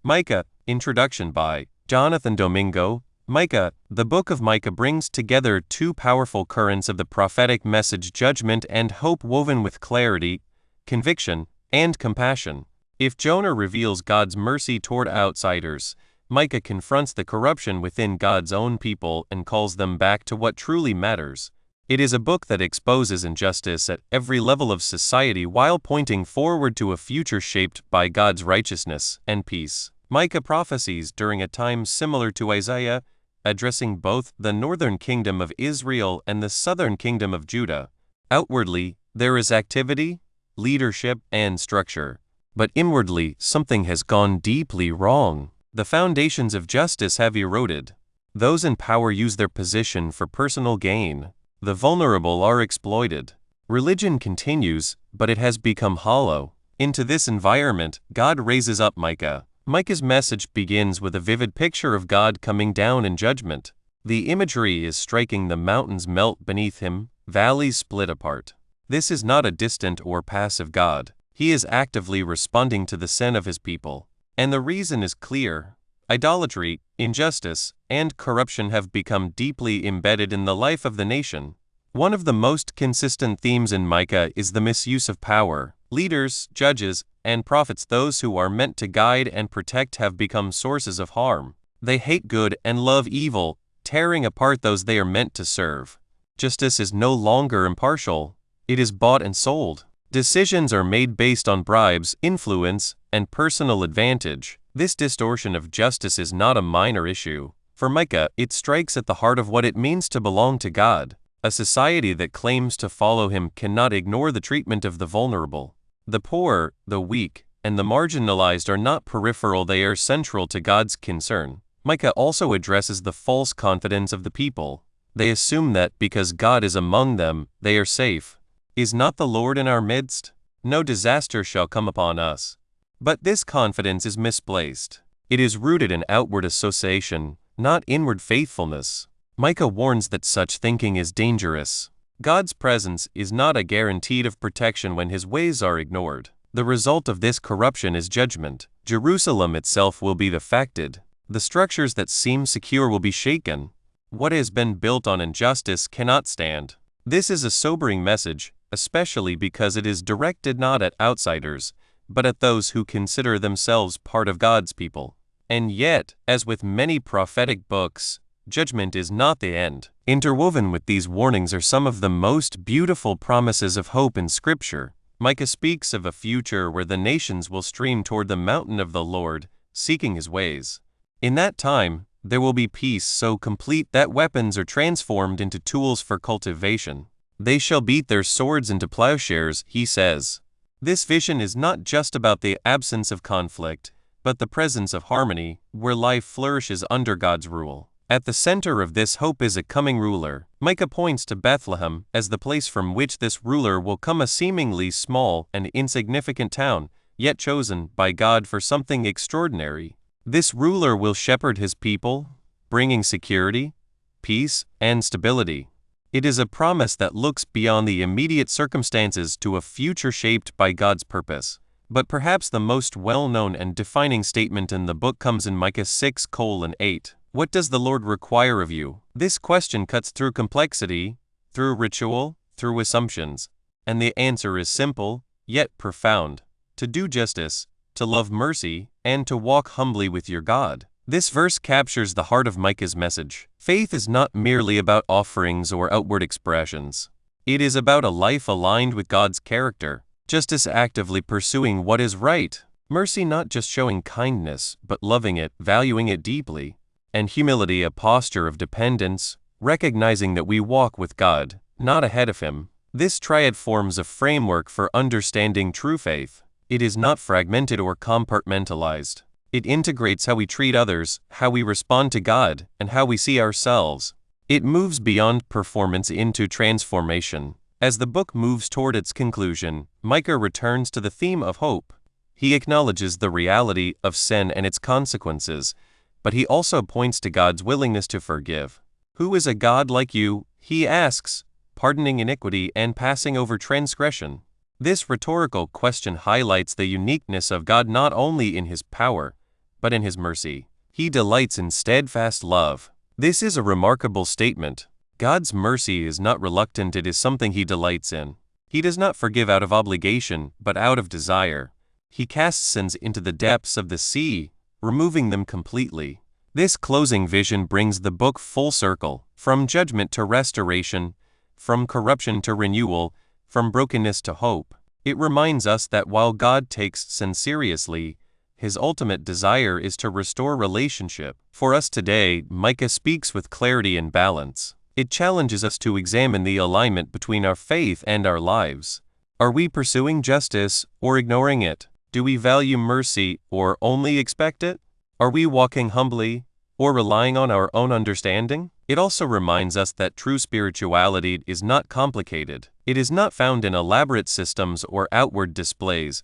Micah, introduction by Jonathan Domingo. Micah, the book of Micah brings together two powerful currents of the prophetic message: judgment and hope, woven with clarity, conviction, and compassion. If Jonah reveals God's mercy toward outsiders, Micah confronts the corruption within God's own people and calls them back to what truly matters. It is a book that exposes injustice at every level of society while pointing forward to a future shaped by God's righteousness and peace. Micah prophesies during a time similar to Isaiah, addressing both the northern kingdom of Israel and the southern kingdom of Judah. Outwardly, there is activity, leadership, and structure. But inwardly, something has gone deeply wrong. The foundations of justice have eroded. Those in power use their position for personal gain. The vulnerable are exploited. Religion continues, but it has become hollow. Into this environment, God raises up Micah. Micah's message begins with a vivid picture of God coming down in judgment. The imagery is striking: the mountains melt beneath him, valleys split apart. This is not a distant or passive God. He is actively responding to the sin of his people. And the reason is clear. Idolatry, injustice, and corruption have become deeply embedded in the life of the nation. One of the most consistent themes in Micah is the misuse of power. Leaders, judges, and prophets, those who are meant to guide and protect, have become sources of harm. They hate good and love evil, tearing apart those they are meant to serve. Justice is no longer impartial. It is bought and sold. Decisions are made based on bribes, influence, and personal advantage. This distortion of justice is not a minor issue. For Micah, it strikes at the heart of what it means to belong to God. A society that claims to follow him cannot ignore the treatment of the vulnerable. The poor, the weak, and the marginalized are not peripheral, they are central to God's concern. Micah also addresses the false confidence of the people. They assume that because God is among them, they are safe. Is not the Lord in our midst? No disaster shall come upon us. But this confidence is misplaced. It is rooted in outward association, not inward faithfulness. Micah warns that such thinking is dangerous. God's presence is not a guarantee of protection when his ways are ignored. The result of this corruption is judgment. Jerusalem itself will be affected. The structures that seem secure will be shaken. What has been built on injustice cannot stand. This is a sobering message, especially because it is directed not at outsiders, but at those who consider themselves part of God's people. And yet, as with many prophetic books, judgment is not the end. Interwoven with these warnings are some of the most beautiful promises of hope in Scripture. Micah speaks of a future where the nations will stream toward the mountain of the Lord, seeking his ways. In that time, there will be peace so complete that weapons are transformed into tools for cultivation. They shall beat their swords into plowshares, he says. This vision is not just about the absence of conflict, but the presence of harmony, where life flourishes under God's rule. At the center of this hope is a coming ruler. Micah points to Bethlehem as the place from which this ruler will come, a seemingly small and insignificant town, yet chosen by God for something extraordinary. This ruler will shepherd his people, bringing security, peace, and stability. It is a promise that looks beyond the immediate circumstances to a future shaped by God's purpose. But perhaps the most well-known and defining statement in the book comes in Micah 6:8. What does the Lord require of you? This question cuts through complexity, through ritual, through assumptions, and the answer is simple, yet profound: to do justice, to love mercy, and to walk humbly with your God. This verse captures the heart of Micah's message. Faith is not merely about offerings or outward expressions. It is about a life aligned with God's character. Justice, actively pursuing what is right. Mercy, not just showing kindness, but loving it, valuing it deeply. And humility, a posture of dependence, recognizing that we walk with God, not ahead of him. This triad forms a framework for understanding true faith. It is not fragmented or compartmentalized. It integrates how we treat others, how we respond to God, and how we see ourselves. It moves beyond performance into transformation. As the book moves toward its conclusion, Micah returns to the theme of hope. He acknowledges the reality of sin and its consequences, but he also points to God's willingness to forgive. Who is a God like you, he asks, pardoning iniquity and passing over transgression? This rhetorical question highlights the uniqueness of God not only in his power, but in his mercy. He delights in steadfast love. This is a remarkable statement. God's mercy is not reluctant, it is something he delights in. He does not forgive out of obligation, but out of desire. He casts sins into the depths of the sea, removing them completely. This closing vision brings the book full circle, from judgment to restoration, from corruption to renewal, from brokenness to hope. It reminds us that while God takes sin seriously, his ultimate desire is to restore relationship. For us today, Micah speaks with clarity and balance. It challenges us to examine the alignment between our faith and our lives. Are we pursuing justice or ignoring it? Do we value mercy or only expect it? Are we walking humbly or relying on our own understanding? It also reminds us that true spirituality is not complicated. It is not found in elaborate systems or outward displays,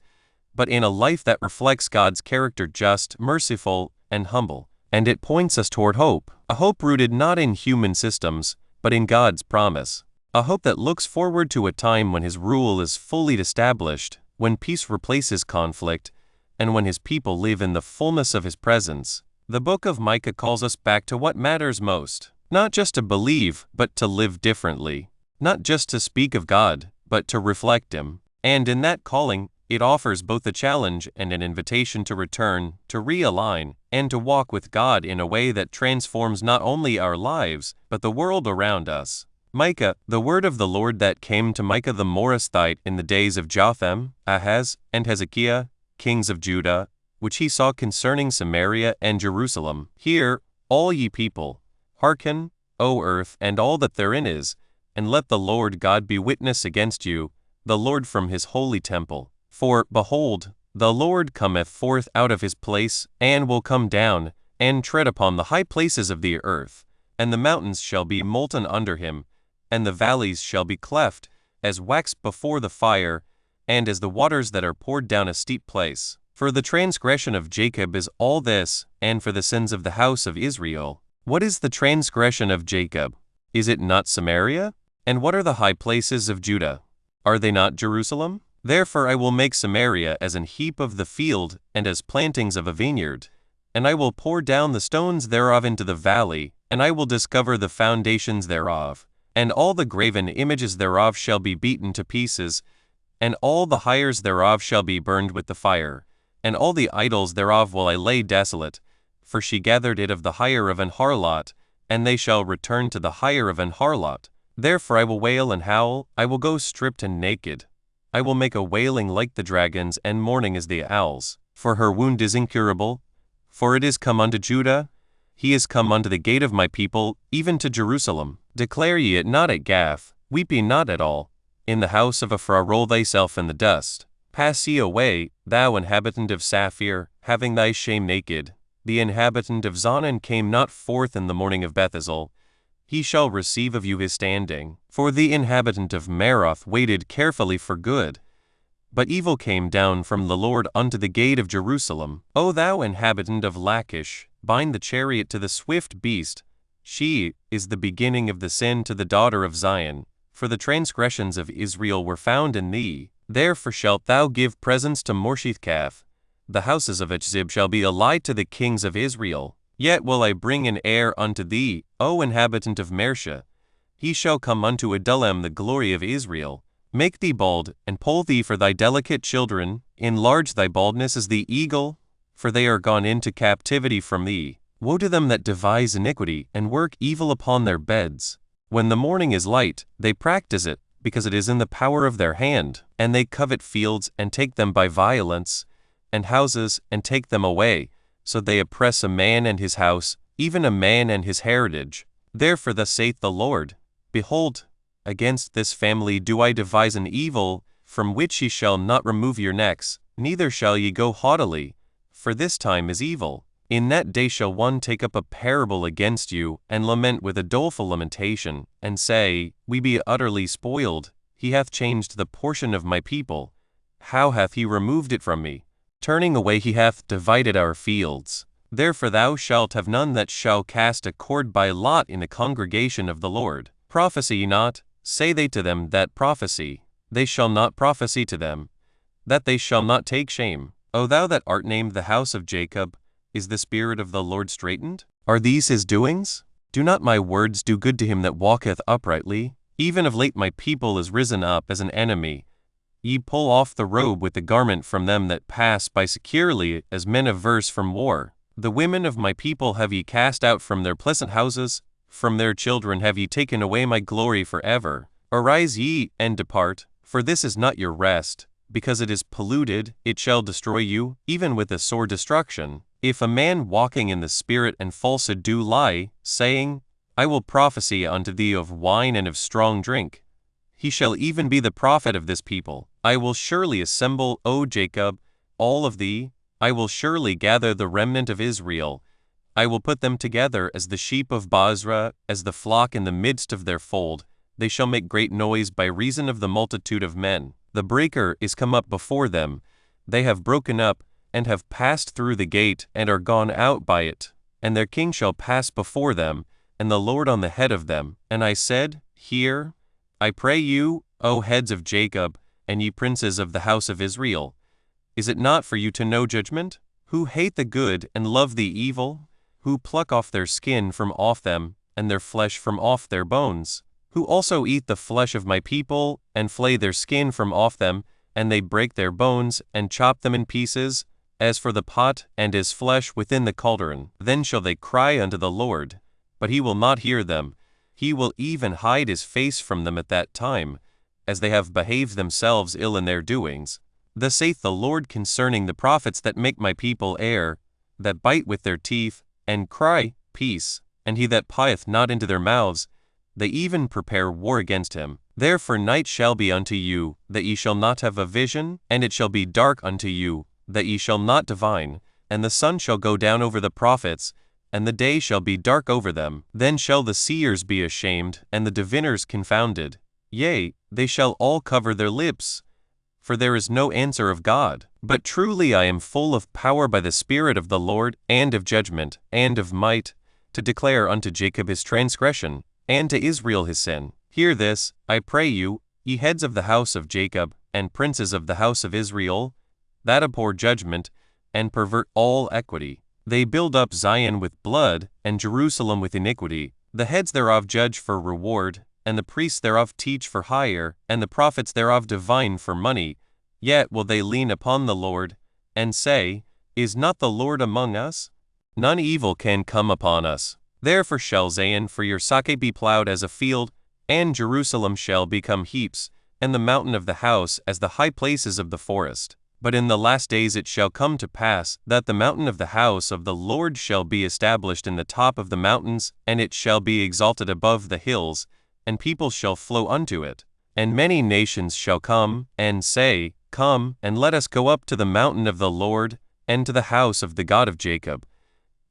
but in a life that reflects God's character, just, merciful, and humble. And it points us toward hope, a hope rooted not in human systems, but in God's promise. A hope that looks forward to a time when his rule is fully established, when peace replaces conflict, and when his people live in the fullness of his presence. The book of Micah calls us back to what matters most. Not just to believe, but to live differently. Not just to speak of God, but to reflect him. And in that calling, it offers both a challenge and an invitation to return, to realign, and to walk with God in a way that transforms not only our lives, but the world around us. Micah, the word of the Lord that came to Micah the Morasthite in the days of Jotham, Ahaz, and Hezekiah, kings of Judah, which he saw concerning Samaria and Jerusalem. Hear, all ye people, hearken, O earth, and all that therein is, and let the Lord God be witness against you, the Lord from his holy temple. For, behold, the Lord cometh forth out of his place, and will come down, and tread upon the high places of the earth, and the mountains shall be molten under him, and the valleys shall be cleft, as wax before the fire, and as the waters that are poured down a steep place. For the transgression of Jacob is all this, and for the sins of the house of Israel. What is the transgression of Jacob? Is it not Samaria? And what are the high places of Judah? Are they not Jerusalem? Therefore I will make Samaria as an heap of the field, and as plantings of a vineyard. And I will pour down the stones thereof into the valley, and I will discover the foundations thereof. And all the graven images thereof shall be beaten to pieces, and all the hires thereof shall be burned with the fire. And all the idols thereof will I lay desolate, for she gathered it of the hire of an harlot, and they shall return to the hire of an harlot. Therefore I will wail and howl, I will go stripped and naked. I will make a wailing like the dragons, and mourning as the owls. For her wound is incurable, for it is come unto Judah, he is come unto the gate of my people, even to Jerusalem. Declare ye it not at Gath, weep ye not at all. In the house of Ephraim roll thyself in the dust. Pass ye away, thou inhabitant of Saphir, having thy shame naked. The inhabitant of Zonan came not forth in the morning of Bethazel. He shall receive of you his standing. For the inhabitant of Maroth waited carefully for good. But evil came down from the Lord unto the gate of Jerusalem. O thou inhabitant of Lachish, bind the chariot to the swift beast. She is the beginning of the sin to the daughter of Zion. For the transgressions of Israel were found in thee. Therefore shalt thou give presents to Morshethkath. The houses of Achzib shall be a lie to the kings of Israel. Yet will I bring an heir unto thee, O inhabitant of Mersha. He shall come unto Adullam the glory of Israel. Make thee bald, and poll thee for thy delicate children. Enlarge thy baldness as the eagle, for they are gone into captivity from thee. Woe to them that devise iniquity, and work evil upon their beds. When the morning is light, they practice it, because it is in the power of their hand. And they covet fields, and take them by violence, and houses, and take them away. So they oppress a man and his house, even a man and his heritage. Therefore thus saith the Lord, Behold, against this family do I devise an evil, from which ye shall not remove your necks, neither shall ye go haughtily, for this time is evil. In that day shall one take up a parable against you, and lament with a doleful lamentation, and say, We be utterly spoiled, he hath changed the portion of my people. How hath he removed it from me? Turning away he hath divided our fields. Therefore thou shalt have none that shall cast a cord by lot in the congregation of the Lord. Prophesy ye not, say they to them that prophesy. They shall not prophesy to them, that they shall not take shame. O thou that art named the house of Jacob, Is the spirit of the Lord straitened? Are these his doings? Do not my words do good to him that walketh uprightly? Even of late my people is risen up as an enemy. Ye pull off the robe with the garment from them that pass by securely, as men averse from war. The women of my people have ye cast out from their pleasant houses, from their children have ye taken away my glory forever. Arise ye, and depart, for this is not your rest. Because it is polluted, it shall destroy you, even with a sore destruction. If a man walking in the Spirit and falsehood do lie, saying, I will prophesy unto thee of wine and of strong drink, he shall even be the prophet of this people. I will surely assemble, O Jacob, all of thee, I will surely gather the remnant of Israel. I will put them together as the sheep of Bozrah, as the flock in the midst of their fold. They shall make great noise by reason of the multitude of men. The breaker is come up before them. They have broken up, and have passed through the gate, and are gone out by it. And their king shall pass before them, and the Lord on the head of them. And I said, Hear, I pray you, O heads of Jacob, and ye princes of the house of Israel. Is it not for you to know judgment? Who hate the good and love the evil? Who pluck off their skin from off them, and their flesh from off their bones? Who also eat the flesh of my people, and flay their skin from off them, and they break their bones, and chop them in pieces, as for the pot and his flesh within the cauldron. Then shall they cry unto the Lord, but he will not hear them. He will even hide his face from them at that time, as they have behaved themselves ill in their doings. Thus saith the Lord concerning the prophets that make my people err, that bite with their teeth, and cry, Peace, and he that pieth not into their mouths, they even prepare war against him. Therefore night shall be unto you, that ye shall not have a vision, and it shall be dark unto you, that ye shall not divine, and the sun shall go down over the prophets, and the day shall be dark over them. Then shall the seers be ashamed, and the diviners confounded. Yea, they shall all cover their lips, for there is no answer of God. But truly I am full of power by the Spirit of the Lord, and of judgment, and of might, to declare unto Jacob his transgression, and to Israel his sin. Hear this, I pray you, ye heads of the house of Jacob, and princes of the house of Israel, that abhor judgment, and pervert all equity. They build up Zion with blood, and Jerusalem with iniquity. The heads thereof judge for reward, and the priests thereof teach for hire, and the prophets thereof divine for money. Yet will they lean upon the Lord, and say, Is not the Lord among us? None evil can come upon us. Therefore shall Zion for your sake be plowed as a field, and Jerusalem shall become heaps, and the mountain of the house as the high places of the forest. But in the last days it shall come to pass, that the mountain of the house of the Lord shall be established in the top of the mountains, and it shall be exalted above the hills, and people shall flow unto it. And many nations shall come, and say, Come, and let us go up to the mountain of the Lord, and to the house of the God of Jacob.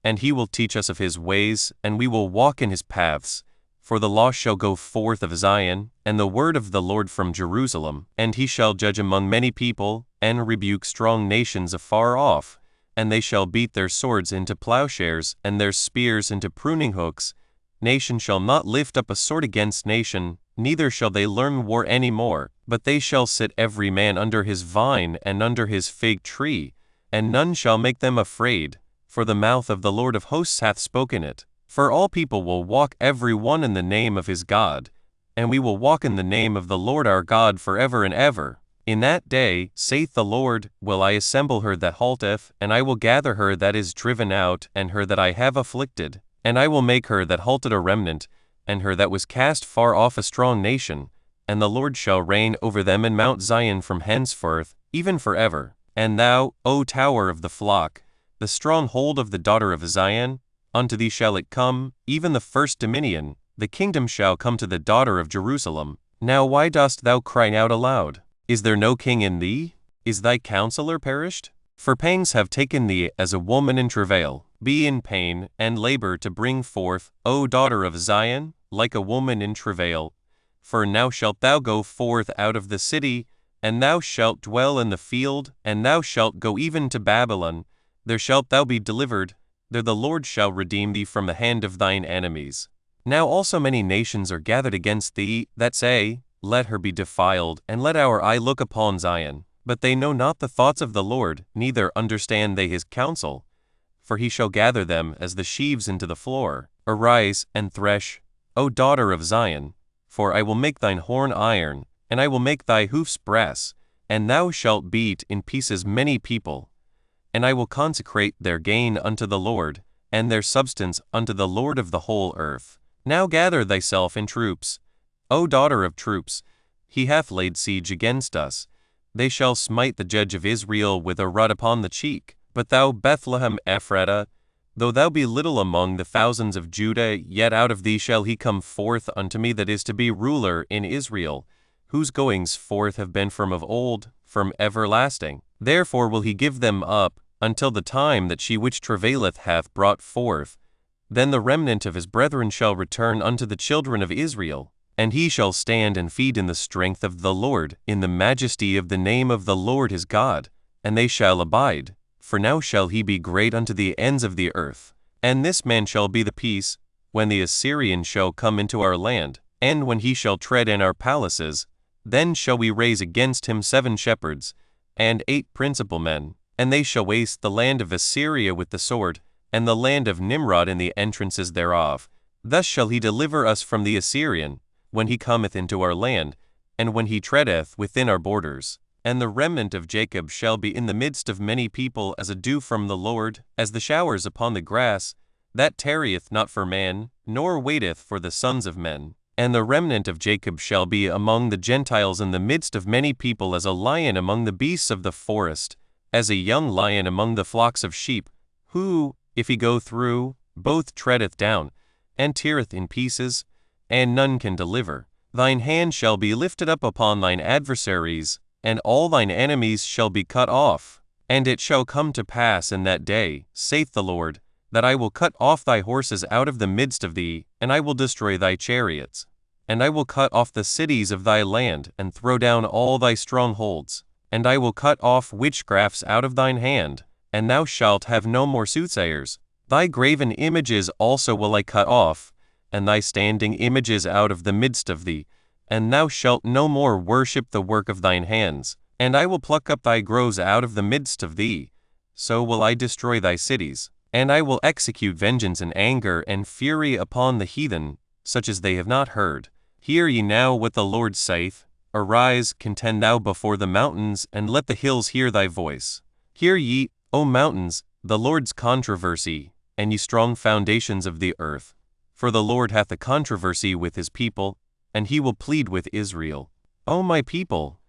And he will teach us of his ways, and we will walk in his paths. For the law shall go forth of Zion, and the word of the Lord from Jerusalem. And he shall judge among many people, and rebuke strong nations afar off. And they shall beat their swords into plowshares, and their spears into pruning hooks. Nation shall not lift up a sword against nation, neither shall they learn war any more. But they shall sit every man under his vine and under his fig tree, and none shall make them afraid. For the mouth of the Lord of hosts hath spoken it. For all people will walk every one in the name of his God, and we will walk in the name of the Lord our God forever and ever. In that day, saith the Lord, will I assemble her that halteth, and I will gather her that is driven out, and her that I have afflicted. And I will make her that halted a remnant, and her that was cast far off a strong nation. And the Lord shall reign over them in Mount Zion from henceforth, even forever. And thou, O tower of the flock, the stronghold of the daughter of Zion, unto thee shall it come, even the first dominion. The kingdom shall come to the daughter of Jerusalem. Now why dost thou cry out aloud? Is there no king in thee? Is thy counselor perished? For pangs have taken thee as a woman in travail. Be in pain, and labor to bring forth, O daughter of Zion, like a woman in travail. For now shalt thou go forth out of the city, and thou shalt dwell in the field, and thou shalt go even to Babylon. There shalt thou be delivered, there the Lord shall redeem thee from the hand of thine enemies. Now also many nations are gathered against thee, that say, Let her be defiled, and let our eye look upon Zion. But they know not the thoughts of the Lord, neither understand they his counsel. for he shall gather them as the sheaves into the floor. Arise and thresh, O daughter of Zion, for I will make thine horn iron, and I will make thy hoofs brass, and thou shalt beat in pieces many people. And I will consecrate their gain unto the Lord, and their substance unto the Lord of the whole earth. Now gather thyself in troops, O daughter of troops. He hath laid siege against us. They shall smite the judge of Israel with a rod upon the cheek. But thou, Bethlehem Ephratah, though thou be little among the thousands of Judah, yet out of thee shall he come forth unto me that is to be ruler in Israel, whose goings forth have been from of old, from everlasting. Therefore will he give them up, until the time that she which travaileth hath brought forth. Then the remnant of his brethren shall return unto the children of Israel, and he shall stand and feed in the strength of the Lord, in the majesty of the name of the Lord his God, and they shall abide. For now shall he be great unto the ends of the earth. And this man shall be the peace, when the Assyrian shall come into our land, and when he shall tread in our palaces. Then shall we raise against him 7 shepherds, and 8 principal men, and they shall waste the land of Assyria with the sword, and the land of Nimrod in the entrances thereof. Thus shall he deliver us from the Assyrian, when he cometh into our land, and when he treadeth within our borders. And the remnant of Jacob shall be in the midst of many people as a dew from the Lord, as the showers upon the grass, that tarrieth not for man, nor waiteth for the sons of men. And the remnant of Jacob shall be among the Gentiles in the midst of many people as a lion among the beasts of the forest, as a young lion among the flocks of sheep, who, if he go through, both treadeth down, and teareth in pieces, and none can deliver. Thine hand shall be lifted up upon thine adversaries, and all thine enemies shall be cut off. And it shall come to pass in that day, saith the Lord, that I will cut off thy horses out of the midst of thee, and I will destroy thy chariots. And I will cut off the cities of thy land, and throw down all thy strongholds. And I will cut off witchcrafts out of thine hand, and thou shalt have no more soothsayers. Thy graven images also will I cut off, and thy standing images out of the midst of thee. And thou shalt no more worship the work of thine hands, and I will pluck up thy groves out of the midst of thee. So will I destroy thy cities, and I will execute vengeance and anger and fury upon the heathen, such as they have not heard. Hear ye now what the Lord saith. Arise, contend thou before the mountains, and let the hills hear thy voice. Hear ye, O mountains, the Lord's controversy, and ye strong foundations of the earth. For the Lord hath a controversy with his people, and he will plead with Israel. O my people,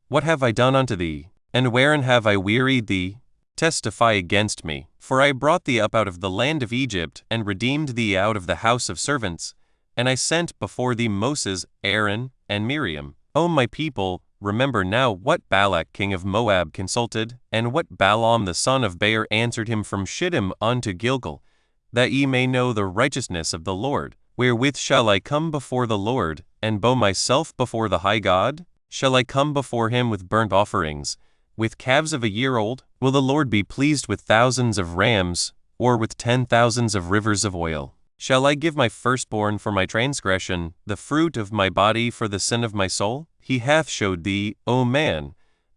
what have I done unto thee? And wherein have I wearied thee? Testify against me. For I brought thee up out of the land of Egypt, and redeemed thee out of the house of servants. And I sent before thee Moses, Aaron, and Miriam. O my people, remember now what Balak king of Moab consulted, and what Balaam the son of Beor answered him from Shittim unto Gilgal, that ye may know the righteousness of the Lord. Wherewith shall I come before the Lord, and bow myself before the high God? Shall I come before him with burnt offerings, with calves of a year old? Will the Lord be pleased with thousands of rams, or with 10,000s of rivers of oil? Shall I give my firstborn for my transgression, the fruit of my body for the sin of my soul? He hath showed thee, O man,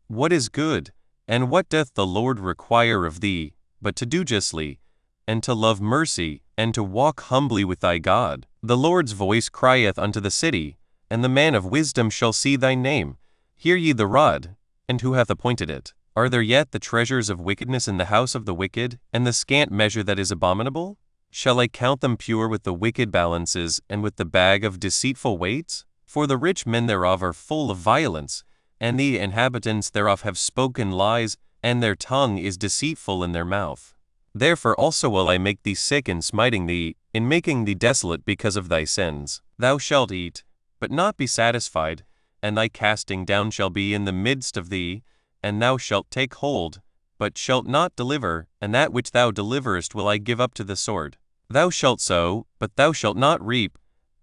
what is good, and what doth the Lord require of thee, but to do justly, and to love mercy, and to walk humbly with thy God. The Lord's voice crieth unto the city, and the man of wisdom shall see thy name. Hear ye the rod, and who hath appointed it? Are there yet the treasures of wickedness in the house of the wicked, and the scant measure that is abominable? Shall I count them pure with the wicked balances, and with the bag of deceitful weights? For the rich men thereof are full of violence, and the inhabitants thereof have spoken lies, and their tongue is deceitful in their mouth. Therefore also will I make thee sick in smiting thee, in making thee desolate because of thy sins. Thou shalt eat, but not be satisfied, and thy casting down shall be in the midst of thee, and thou shalt take hold, but shalt not deliver, and that which thou deliverest will I give up to the sword. Thou shalt sow, but thou shalt not reap.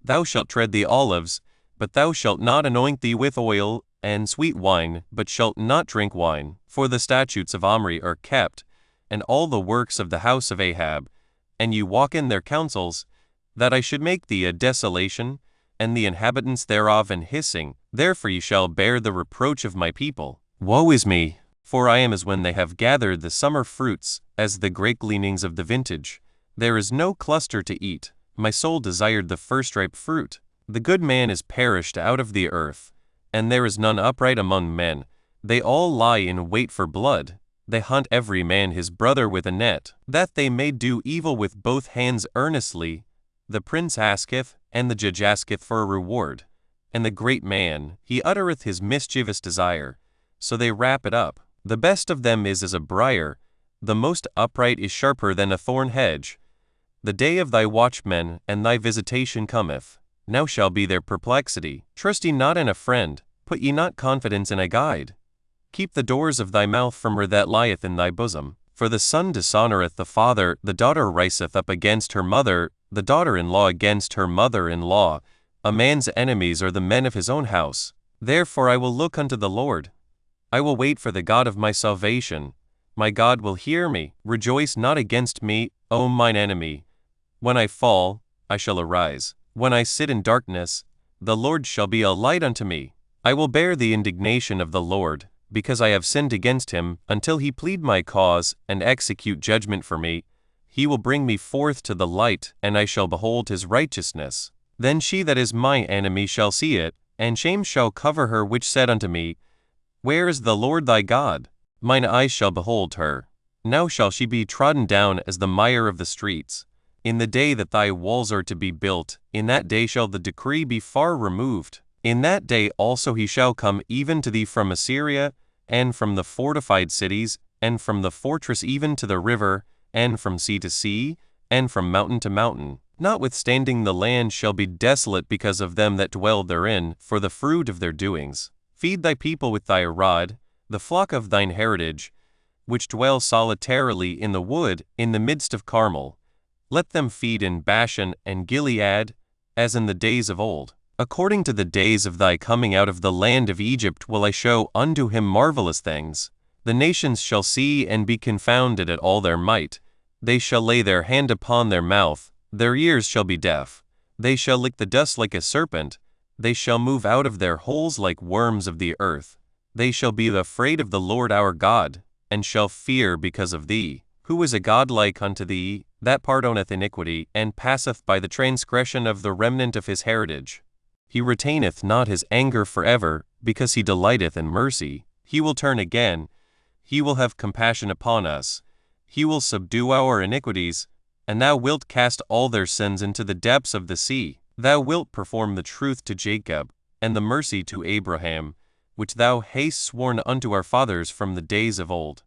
Thou shalt tread the olives, but thou shalt not anoint thee with oil, and sweet wine, but shalt not drink wine. For the statutes of Omri are kept, and all the works of the house of Ahab, and ye walk in their counsels, that I should make thee a desolation, and the inhabitants thereof an hissing. Therefore ye shall bear the reproach of my people. Woe is me! For I am as when they have gathered the summer fruits, as the grape gleanings of the vintage. There is no cluster to eat. My soul desired the first-ripe fruit. The good man is perished out of the earth, and there is none upright among men. They all lie in wait for blood. They hunt every man his brother with a net, that they may do evil with both hands earnestly. The prince asketh, and the judge asketh for a reward. And the great man, he uttereth his mischievous desire. So they wrap it up. The best of them is as a briar. The most upright is sharper than a thorn hedge. The day of thy watchmen and thy visitation cometh. Now shall be their perplexity. Trust ye not in a friend, put ye not confidence in a guide. Keep the doors of thy mouth from her that lieth in thy bosom. For the son dishonoureth the father, the daughter riseth up against her mother, the daughter-in-law against her mother-in-law. A man's enemies are the men of his own house. Therefore I will look unto the Lord. I will wait for the God of my salvation. My God will hear me. Rejoice not against me, O mine enemy. When I fall, I shall arise. When I sit in darkness, the Lord shall be a light unto me. I will bear the indignation of the Lord, because I have sinned against him, until he plead my cause, and execute judgment for me. He will bring me forth to the light, and I shall behold his righteousness. Then she that is my enemy shall see it, and shame shall cover her which said unto me, Where is the Lord thy God? Mine eyes shall behold her. Now shall she be trodden down as the mire of the streets. In the day that thy walls are to be built, in that day shall the decree be far removed. In that day also he shall come even to thee from Assyria, and from the fortified cities, and from the fortress even to the river, and from sea to sea, and from mountain to mountain. Notwithstanding the land shall be desolate because of them that dwell therein, for the fruit of their doings. Feed thy people with thy rod, the flock of thine heritage, which dwell solitarily in the wood, in the midst of Carmel. Let them feed in Bashan and Gilead, as in the days of old. According to the days of thy coming out of the land of Egypt will I show unto him marvelous things. The nations shall see and be confounded at all their might. They shall lay their hand upon their mouth, their ears shall be deaf. They shall lick the dust like a serpent. They shall move out of their holes like worms of the earth. They shall be afraid of the Lord our God, and shall fear because of thee. Who is a God like unto thee, that pardoneth iniquity, and passeth by the transgression of the remnant of his heritage? He retaineth not his anger forever, because he delighteth in mercy. He will turn again. He will have compassion upon us. He will subdue our iniquities, and thou wilt cast all their sins into the depths of the sea. Thou wilt perform the truth to Jacob, and the mercy to Abraham, which thou hast sworn unto our fathers from the days of old.